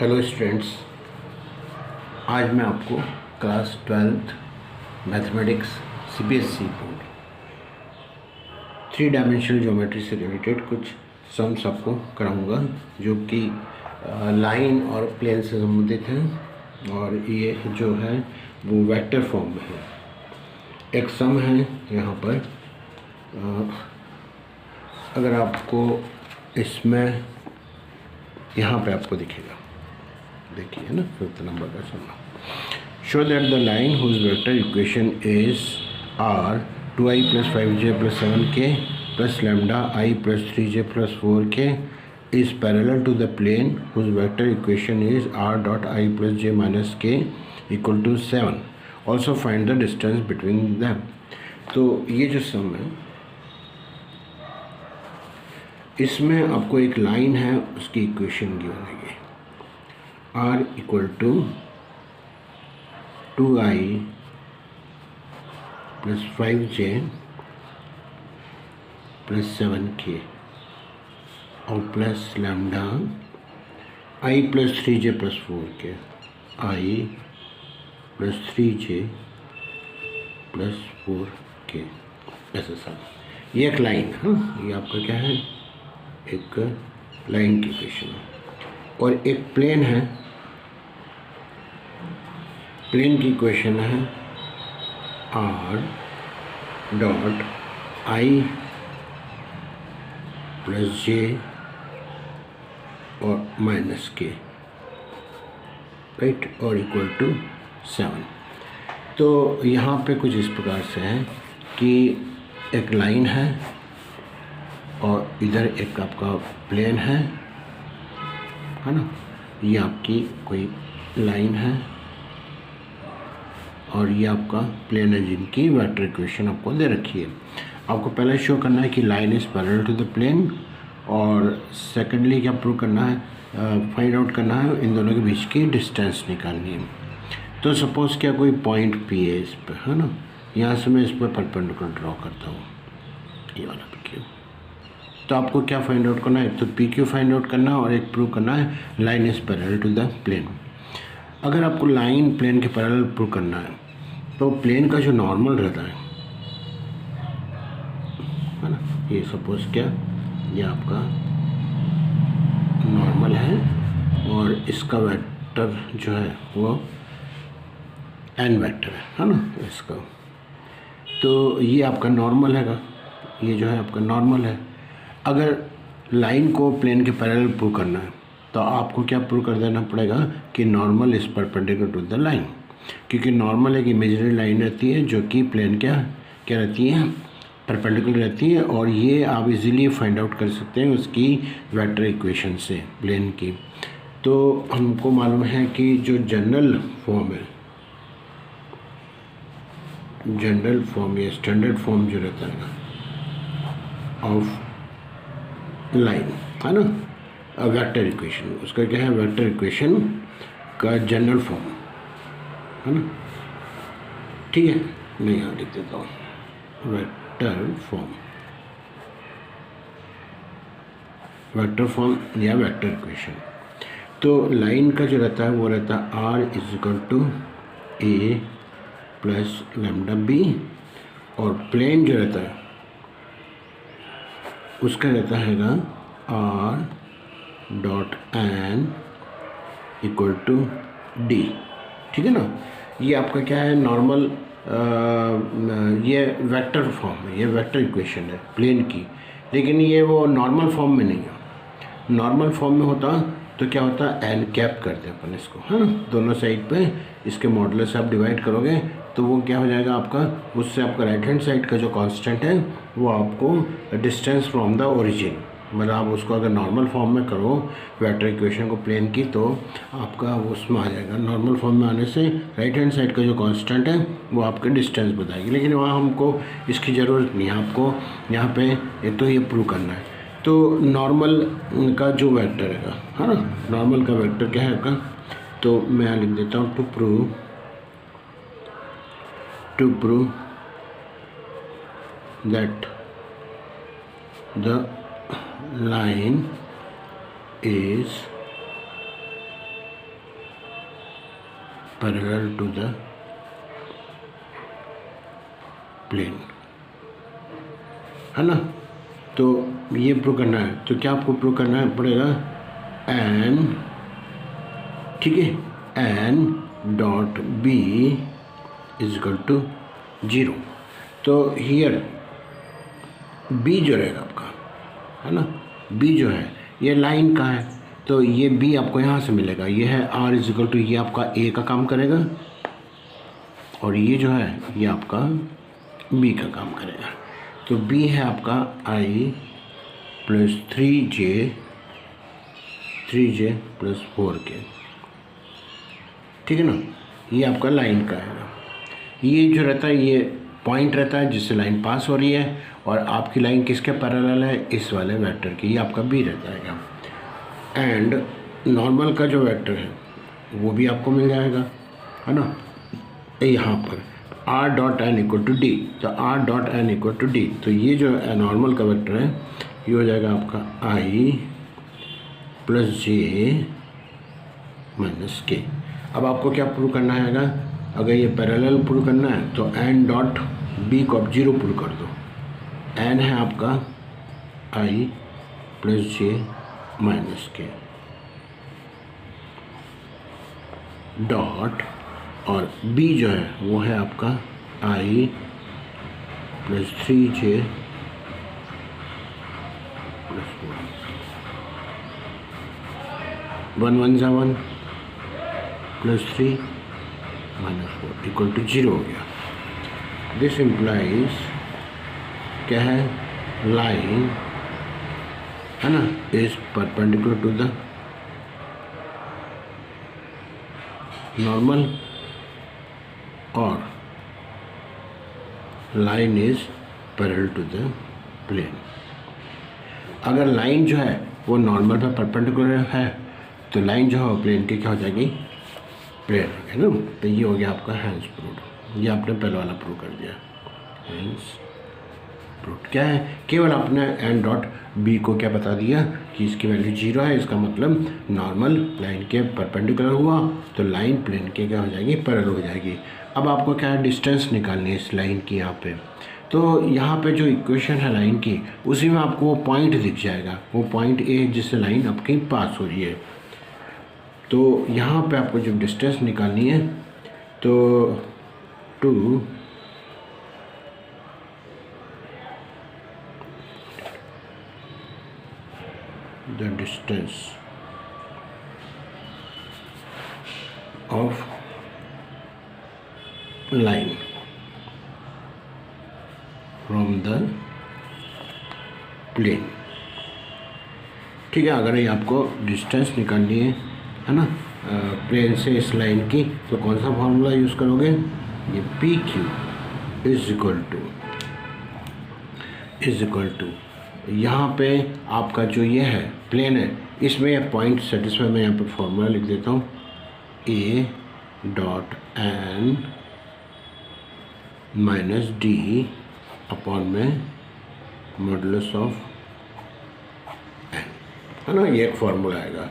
Hello students, आज मैं आपको class 12th mathematics CBSE board 3 dimensional geometry से रिलेटेड कुछ सम्स आपको कराऊंगा जो कि लाइन और प्लेन से संबंधित हैं और ये जो है वो वेक्टर फॉर्म में है। एक सम है यहाँ पर, अगर आपको इसमें यहाँ पे आपको दिखेगा, देखिए ना 5th नंबर का sum. Show that the line whose vector equation is r 2i + 5j + 7k + lambda i + 3j + 4k is parallel to the plane whose vector equation is r.i + j - k = 7. Also find the distance between them. तो ये जो सम है इसमें आपको एक line है, उसकी equation given है ये r = 2i + 5j + 7k और plus lambda i + 3j + 4k, i + 3j + 4k ऐसा सब। ये एक लाइन, हाँ ये आपका क्या है, एक लाइन की इक्वेशन है। और एक प्लेन है, प्लेन की इक्वेशन है r डॉट i + j और -k, राइट, और = 7। तो यहाँ पे कुछ इस प्रकार से है कि एक लाइन है और इधर एक आपका प्लेन है ना, ये आपकी कोई लाइन है और ये आपका प्लेन है जिनकी वेक्टर इक्वेशन आपको दे रखी है। आपको पहले शो करना है कि line is parallel to the plane, और सेकेंडली क्या प्रूव करना है, फाइंड आउट करना है इन दोनों के बीच की डिस्टेंस निकालनी है। तो सपोज़ क्या कोई पॉइंट पी है इस पर, है ना, यहाँ से मैं इस पर परपेंडिकुलर ड्रॉ करता हूँ, ये वाला पी क्यू। तो आपको क्या फाइंड आउट करना है, एक तो पी क्यू फाइंड आउट करना है और एक प्रूव करना है line is parallel to the plane. अगर आपको लाइन प्लेन के पैरेलल प्रूव करना है तो प्लेन का जो नॉर्मल रहता है ना, ये सपोज़ क्या, ये आपका नॉर्मल है और इसका वेक्टर जो है वो एन वेक्टर है ना इसका। तो ये आपका नॉर्मल हैगा, ये जो है आपका नॉर्मल है। अगर लाइन को प्लेन के पैरेलल प्रूव करना है तो आपको क्या प्रूव कर देना पड़ेगा कि normal is perpendicular to the line, क्योंकि नॉर्मल एक इमेजिनरी लाइन रहती है जो कि प्लेन क्या रहती है, परपेंडिकुलर रहती है। और ये आप इजीली फाइंड आउट कर सकते हैं उसकी वेक्टर इक्वेशन से प्लेन की। तो हमको मालूम है कि जो जनरल फॉर्म है, जनरल फॉर्म या स्टैंडर्ड फॉर्म जो रहता है ऑफ लाइन, है ना, वेक्टर इक्वेशन, उसका क्या है, वेक्टर इक्वेशन का जनरल फॉर्म, है ना। ठीक है, मैं यहाँ लिख देता हूँ वेक्टर फॉर्म, वेक्टर फॉर्म या वेक्टर इक्वेशन। तो लाइन का जो रहता है वो रहता है r = a + लैम्डा b, और प्लेन जो रहता है उसका रहता हैगा r डॉट n = d, ठीक है ना। ये आपका क्या है, नॉर्मल, ये वेक्टर फॉर्म है, ये वेक्टर इक्वेशन है प्लेन की, लेकिन ये वो नॉर्मल फॉर्म में नहीं है। नॉर्मल फॉर्म में होता तो क्या होता, एन कैप करते अपन इसको, है ना, दोनों साइड पे इसके मॉडुलस से आप डिवाइड करोगे तो वो क्या हो जाएगा आपका, उससे आपका राइट हैंड साइड का जो कांस्टेंट है वो आपको डिस्टेंस फ्रॉम द ओरिजिन, मतलब आप उसको अगर नॉर्मल फॉर्म में करो वेक्टर इक्वेशन को प्लेन की तो आपका वो उसमें आ जाएगा। नॉर्मल फॉर्म में आने से राइट हैंड साइड का जो कांस्टेंट है वो आपके डिस्टेंस बताएगी, लेकिन वहाँ हमको इसकी ज़रूरत नहीं है। आपको यहाँ पे एक तो ये प्रूव करना है। तो नॉर्मल का जो वेक्टर है ना, नॉर्मल का वेक्टर क्या है आपका, तो मैं यहाँ लिख देता हूँ to prove that the line is parallel to the plane, है ना। तो ये प्रूव करना है, तो क्या आपको प्रूव करना है पड़ेगा एन, ठीक है, N dot B is equal to 0। तो हियर बी जो रहेगा आपका, है ना, बी जो है ये लाइन का है, तो ये बी आपको यहाँ से मिलेगा, ये है आर इज इक्वल टू, ये आपका ए का काम करेगा और ये जो है ये आपका बी का काम करेगा। तो बी है आपका आई प्लस 3j प्लस 4k, ठीक है ना। ये आपका लाइन का है, ये जो रहता है ये पॉइंट रहता है जिससे लाइन पास हो रही है, और आपकी लाइन किसके पैरेलल है, इस वाले वेक्टर की, ये आपका बी रहता है। एंड नॉर्मल का जो वेक्टर है वो भी आपको मिल जाएगा, है ना, यहाँ पर r dot N equal to D, तो r dot N equal to D, तो ये जो नॉर्मल का वेक्टर है ये हो जाएगा आपका i प्लस जे माइनस के। अब आपको क्या प्रूव करना है, अगर ये पैरेलल प्रूव करना है तो एन डॉट बी को आप 0 प्रूव कर दो। एन है आपका i प्लस जे माइनस के डॉट, और b जो है वो है आपका i प्लस 3j प्लस 1 1 जा 1 प्लस 3 माइनस 4 इक्वल टू 0 हो गया। दिस इम्प्लाइज क्या है, लाइन, है ना, is perpendicular to the normal और line is parallel to the plane. अगर लाइन जो है वो नॉर्मल पर परपेंडिकुलर है तो लाइन जो है वो प्लेन की क्या हो जाएगी, प्लेन, है ना। तो ये हो गया आपका हैंस प्रूव्ड, ये आपने पहले वाला प्रूव कर दिया। हैंस प्रूव्ड क्या है, केवल आपने एन डॉट बी को क्या बता दिया कि इसकी वैल्यू 0 है, इसका मतलब नॉर्मल लाइन के परपेंडिकुलर हुआ तो लाइन प्लेन के क्या हो जाएगी, पैरेलल हो जाएगी। अब आपको क्या है, डिस्टेंस निकालनी है इस लाइन की यहाँ पे। तो यहाँ पे जो इक्वेशन है लाइन की, उसी में आपको वो पॉइंट दिख जाएगा, वो पॉइंट ए जिससे लाइन आपकी पास हो रही है। तो यहाँ पे आपको जब डिस्टेंस निकालनी है तो to the distance of line from the plane, ठीक है। अगर ये आपको डिस्टेंस निकालनी है ना, प्लेन से इस लाइन की, तो कौन सा फॉर्मूला यूज़ करोगे, ये P Q is equal to यहाँ पे आपका जो ये है प्लेन है, इसमें ये पॉइंट सेटिस्फाई, मैं यहाँ पे फॉर्मूला लिख देता हूँ, A dot N minus D upon में मॉडुलस ऑफ एन, है ना। ये एक फार्मूला आएगा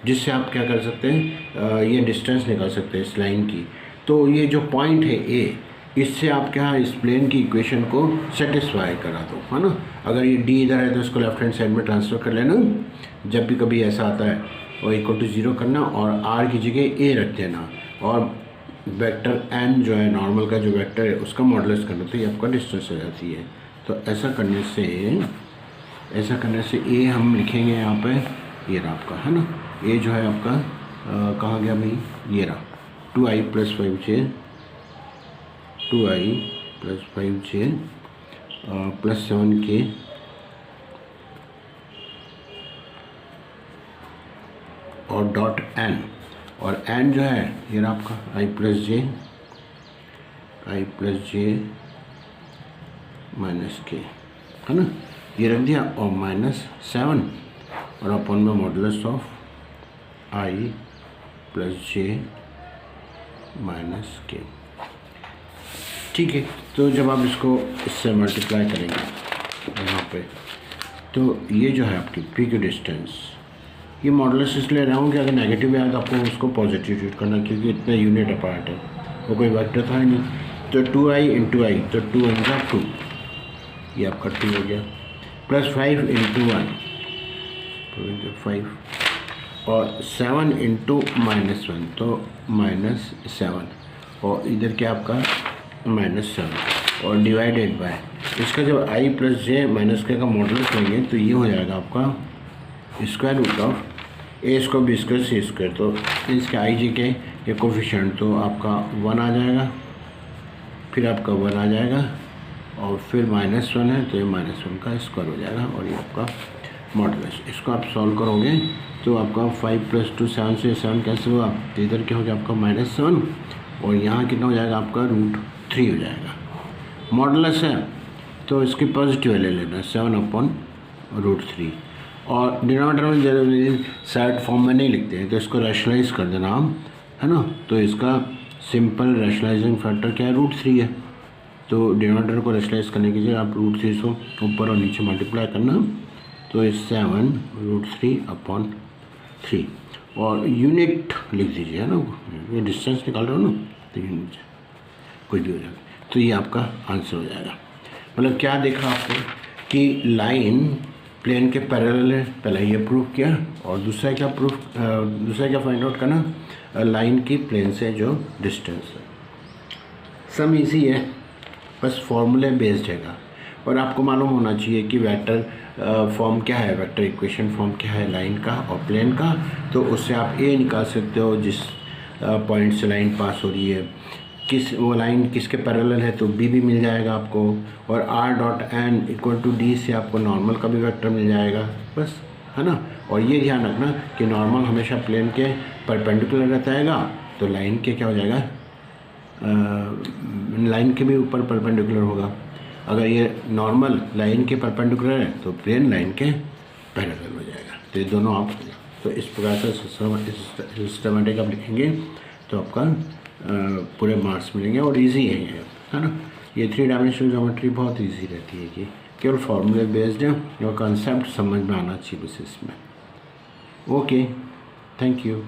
जिससे आप क्या कर सकते हैं, ये डिस्टेंस निकाल सकते हैं इस लाइन की। तो ये जो पॉइंट है ए, इससे आप क्या इस प्लेन की इक्वेशन को सेटिस्फाई करा दो, है ना। अगर ये डी इधर है तो इसको लेफ्ट हैंड साइड में ट्रांसफ़र कर लेना, जब भी कभी ऐसा आता है और इक्वल टू 0 करना और आर की जगह ए रख देना, और वेक्टर एन जो है नॉर्मल का जो वेक्टर है उसका मॉडुलस करना, तो ये आपका डिस्टेंस हो जाती है। तो ऐसा करने से ए हम लिखेंगे यहाँ पे, ये रहा आपका, है ना, ए जो है आपका कहाँ गया भाई, ये रहा 2i plus 5j plus 7k और डॉट एन, और एन जो है ये रहा आपका i प्लस जे माइनस के, है ना, ये रख दिया, और -7 और अपन में modulus of i plus J minus के, ठीक है। तो जब आप इसको इससे मल्टीप्लाई करेंगे यहाँ पे, तो ये जो है आपकी पी की डिस्टेंस ये मॉडुलस इसलिए रहा हूँ कि अगर नेगेटिव आया तो आपको उसको पॉजिटिव ट्रीट करना, क्योंकि इतना यूनिट अपार्ट है, वो कोई वेक्टर था ही नहीं। तो 2i इंटू आई, तो 2 × 2, ये आपका 2 हो गया, प्लस 5 × 1, 5, और 7 × -1, तो -7, और इधर क्या आपका -7, और डिवाइडेड बाय इसका जब i + j - k का मॉडुलस लेंगे तो ये हो जाएगा आपका square root of a² b² c²। तो इसके i j के ये कोफिशिएंट तो आपका 1 आ जाएगा, फिर आपका 1 आ जाएगा, और फिर -1 है तो ये -1 का स्क्वायर हो जाएगा, और ये आपका मॉडुलस। इसको आप सॉल्व करोगे तो आपका 5 + 2 7 से 7 कैसे हुआ, तो इधर क्या हो गया आपका -7, और यहाँ कितना हो जाएगा आपका √3 हो जाएगा। मॉडुलस है तो इसकी पॉजिटिव वैल्यू लेना, 7/√3, और डिनोमिनेटर में जनरली सैड फॉर्म में नहीं लिखते हैं, तो इसको रैशनलाइज कर देना हम, है ना। तो इसका सिंपल रैशनलाइजिंग फैक्टर क्या है, √3 है। तो डिनोमिनेटर को रैशनलाइज करने की जगह आप √3 को ऊपर और नीचे मल्टीप्लाई करना, तो इस 7√3/3, और यूनिट लिख दीजिए, है ना, ये डिस्टेंस निकाल रहे हो ना, तो यूनिट कुछ भी हो जाएगा, तो ये आपका आंसर हो जाएगा। मतलब क्या देखा आपने कि लाइन प्लेन के पैरेलल है, पहले ये प्रूफ किया, और दूसरा क्या फाइंड आउट करना, लाइन की प्लेन से जो डिस्टेंस है। सम इजी है, बस फॉर्मूले बेस्ड हैगा, और आपको मालूम होना चाहिए कि वेक्टर फॉर्म क्या है, वेक्टर इक्वेशन फॉर्म क्या है लाइन का और प्लेन का। तो उससे आप ए निकाल सकते हो, जिस पॉइंट से लाइन पास हो रही है, वो लाइन किसके पैरेलल है, तो बी भी मिल जाएगा आपको, और r.n = d से आपको नॉर्मल का भी वेक्टर मिल जाएगा, बस, है ना। और ये ध्यान रखना कि नॉर्मल हमेशा प्लेन के परपेंडिकुलर रहता हैगा, तो लाइन के क्या हो जाएगा, लाइन के भी ऊपर परपेंडिकुलर होगा। अगर ये नॉर्मल लाइन के परपेंडिकुलर है तो प्लेन लाइन के पैरेलल हो जाएगा। तो ये दोनों आप, तो इस प्रकार से सिस्टमेटिक आप लिखेंगे तो आपका पूरे मार्क्स मिलेंगे, और इजी है ये, है ना। ये 3 डायमेंशनल ज्योमेट्री बहुत इजी रहती है कि केवल फार्मूले बेस्ड है, और कंसेप्ट समझ में आना चाहिए बस इसमें। Okay, thank you.